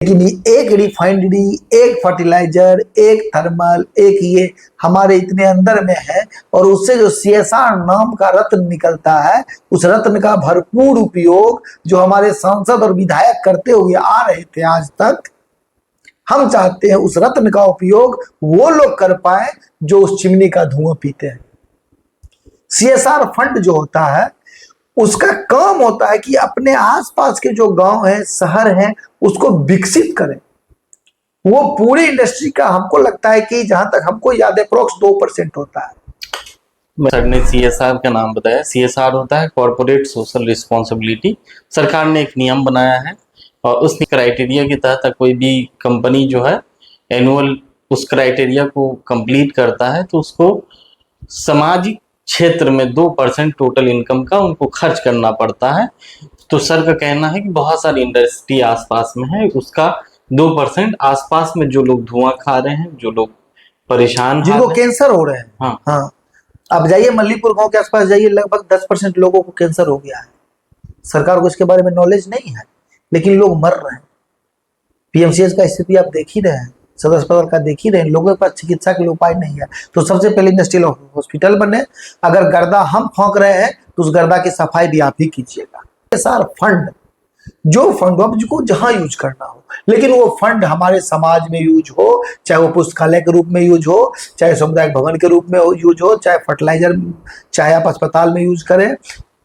लेकिन एक रिफाइनरी, एक फर्टिलाइजर, एक थर्मल, एक ये हमारे इतने अंदर में है, और उससे जो सीएसआर नाम का रत्न निकलता है, उस रत्न का भरपूर उपयोग जो हमारे सांसद और विधायक करते हुए आ रहे थे आज तक, हम चाहते हैं उस रत्न का उपयोग वो लोग कर पाए जो उस चिमनी का धुआं पीते हैं। सीएसआर फंड जो होता है उसका काम होता है कि अपने आसपास के जो गांव है, शहर है, उसको विकसित करें। वो पूरी इंडस्ट्री का हमको लगता है कि जहां तक हमको याद है अप्रोक्स 2% होता है। सर ने सीएसआर का नाम बताया। सीएसआर होता है कॉर्पोरेट सोशल रिस्पॉन्सिबिलिटी। सरकार ने एक नियम बनाया है और उस क्राइटेरिया के तहत कोई भी कंपनी जो है एनुअल उस क्राइटेरिया को कंप्लीट करता है तो उसको सामाजिक क्षेत्र में 2% टोटल इनकम का उनको खर्च करना पड़ता है। तो सर का कहना है कि बहुत सारी इंडस्ट्री आसपास में है, उसका 2% आसपास में जो लोग धुआं खा रहे हैं, जो लोग परेशान, जिनको कैंसर हो रहे हैं, हाँ हाँ, अब जाइए मल्लीपुर गांव के आसपास जाइए, लगभग 10% लोगों को कैंसर हो गया है। सरकार को इसके बारे में नॉलेज नहीं है, लेकिन लोग मर रहे हैं। पीएमसीएच का स्थिति आप देख ही रहे हैं, सदर अस्पताल का देख ही रहे हैं, लोगों के पास चिकित्सा के लिए उपाय नहीं है। तो सबसे पहले इंडस्ट्रियल हॉस्पिटल बने। अगर गर्दा हम फौंक रहे हैं तो उस गर्दा की सफाई भी आप ही कीजिएगा। सारा फंड, जो फंड आपको जहां यूज करना हो, लेकिन वो फंड हमारे समाज में यूज हो, चाहे वो पुस्तकालय के रूप में यूज हो, चाहे सामुदायिक भवन के रूप में यूज हो, चाहे फर्टिलाइजर, चाहे आप अस्पताल में यूज करें,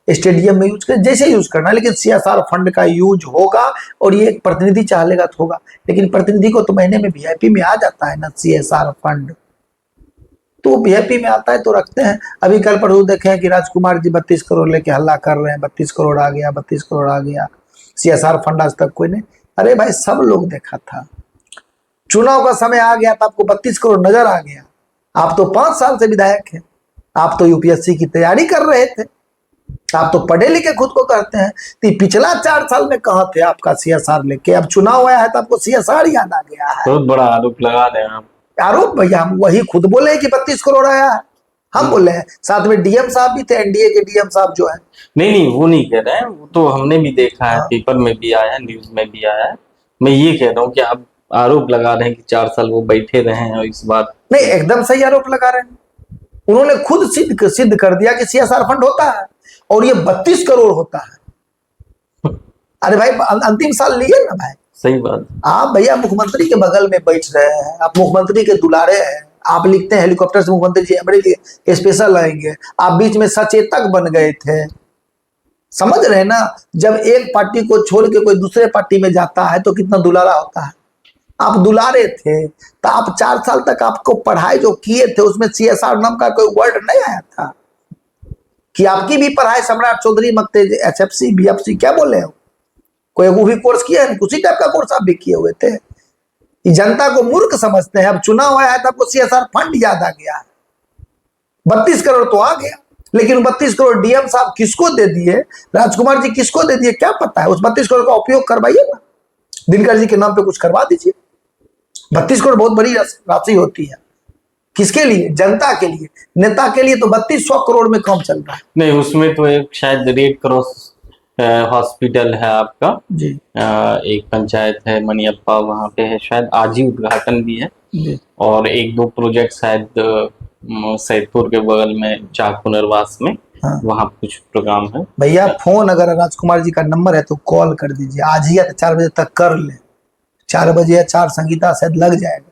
स्टेडियम में यूज करें, जैसे यूज करना है, लेकिन सीएसआर फंड का यूज होगा। और ये एक प्रतिनिधि चाहेगा तो होगा, लेकिन प्रतिनिधि को तो महीने में वीआईपी में आ जाता है ना सीएसआर फंड, तो वीआईपी में आता है तो रखते हैं। अभी कल परसों देखें कि राजकुमार जी 32 करोड़ लेके हल्ला कर रहे हैं, 32 करोड़ आ गया, 32 करोड़ आ गया, सीएसआर फंड आज तक कोई नहीं। अरे भाई सब लोग देखा था, चुनाव का समय आ गया तो आपको 32 करोड़ नजर आ गया। आप तो 5 साल से विधायक हैं, आप तो यूपीएससी की तैयारी कर रहे थे, आप तो पढ़े लिखे खुद को कहते हैं, तो पिछला 4 साल में कहां थे आपका सीएसआर लेके? अब चुनाव आया है तो आपको सीएसआर याद आ गया है। बहुत बड़ा आरोप लगा रहे हैं आप। आरोप भैया, हम वही खुद बोले कि 32 करोड़ आया है, हम बोले हैं। साथ में डीएम साहब भी थे, एनडीए के डीएम साहब जो है। नहीं वो नहीं कह रहे हैं, वो तो हमने भी देखा है, पेपर में भी आया है, न्यूज में भी आया है। मैं ये कह रहा हूँ कि आप आरोप लगा रहे हैं कि 4 साल वो बैठे रहे हैं और इस बात नहीं, एकदम सही आरोप लगा रहे हैं। उन्होंने खुद सिद्ध कर दिया कि सीएसआर फंड होता है और ये 32 करोड़ होता है। अरे भाई अंतिम साल लिए ना भाई। सही बात। आप भैया मुख्यमंत्री के बगल में बैठ रहे हैं, आप मुख्यमंत्री के दुलारे हैं, आप लिखते हैं हेलीकॉप्टर से मुख्यमंत्री जी हमारे लिए स्पेशल आएंगे, आप बीच में सचेतक बन गए थे। समझ रहे हैं ना, जब एक पार्टी को छोड़ के कोई दूसरे पार्टी में जाता है तो कितना दुलारा होता है। आप दुलारे थे तो आप 4 साल तक आपको पढ़ाई जो किए थे उसमें सीएसआर नाम का कोई वर्ड नहीं आया था कि आपकी भी पढ़ाई सम्राट चौधरी मकते एचएफसी बीएफसी क्या बोले हो, कोई वो भी कोर्स किया है, उसी टाइप का कोर्स आप भी किए हुए थे। जनता को मूर्ख समझते हैं। अब चुनाव आया है तो आपको सीएसआर फंड याद आ गया है। 32 करोड़ तो आ गया, लेकिन 32 करोड़ डीएम साहब किसको दे दिए, राजकुमार जी किसको दे दिए क्या पता है। उस 32 करोड़ का उपयोग करवाइए ना, दिनकर जी के नाम पे कुछ करवा दीजिए। 32 करोड़ बहुत बड़ी राशि होती है। किसके लिए? जनता के लिए, नेता के लिए तो 3200 करोड़ में कम चल रहा है। नहीं, उसमें तो एक शायद रेड क्रॉस हॉस्पिटल है आपका जी, एक पंचायत है मनियप्पा, वहाँ पे है, शायद आज ही उद्घाटन भी है जी। और 1-2 प्रोजेक्ट शायद सैदपुर के बगल में चाक पुनर्वास में, हाँ। वहाँ कुछ प्रोग्राम है। भैया फोन अगर राजकुमार जी का नंबर है तो कॉल कर दीजिए, आज ही या 4 बजे तक कर ले। 4 बजे या 4 संगीता शायद लग जाएगा।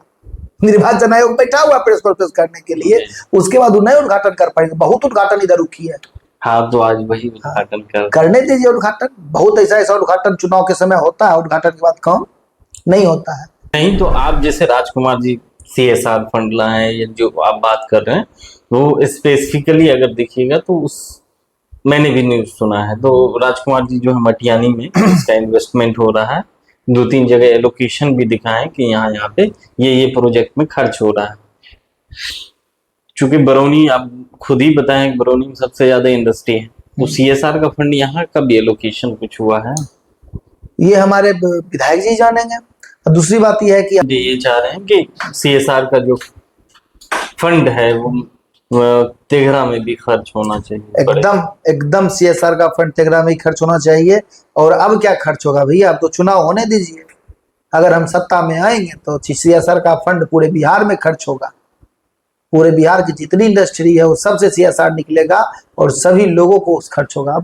निर्वाचन आयोग बैठा हुआ प्रेस कॉन्फ्रेंस करने के लिए, उसके बाद वो नए उद्घाटन कर पाएंगे। बहुत उद्घाटन इधर रुकी है। हाँ, तो आज वही उद्घाटन करने दीजिए उद्घाटन। बहुत ऐसा उद्घाटन चुनाव के समय होता है, उद्घाटन के बाद काम नहीं होता है। नहीं तो आप जैसे राजकुमार जी सीएसआर फंड लाए या जो आप बात कर रहे हैं वो स्पेसिफिकली अगर देखिएगा तो उस मैंने भी न्यूज सुना है, तो राजकुमार जी जो है मटियानी में इसका इन्वेस्टमेंट हो रहा है, 2-3 जगह एलोकेशन भी दिखाएं कि यहाँ पे ये प्रोजेक्ट में खर्च हो रहा है। चूंकि बरौनी आप खुद ही बताएं बरौनी में सबसे ज्यादा इंडस्ट्री है, तो सीएसआर का फंड यहाँ कब एलोकेशन कुछ हुआ है? ये हमारे विधायक जी जानेंगे। दूसरी बात यह है कि ये चाह रहे हैं कि सीएसआर का जो फंड है वो तेघरा में भी खर्च होना चाहिए। एकदम सीएसआर का फंड तेघरा में ही खर्च होना चाहिए। और अब क्या खर्च होगा भैया, अब तो चुनाव होने दीजिए। अगर हम सत्ता में आएंगे तो CSR का फंड पूरे बिहार में खर्च होगा, पूरे बिहार की जितनी इंडस्ट्री है वो सबसे CSR निकलेगा और सभी लोगों को खर्च होगा। अब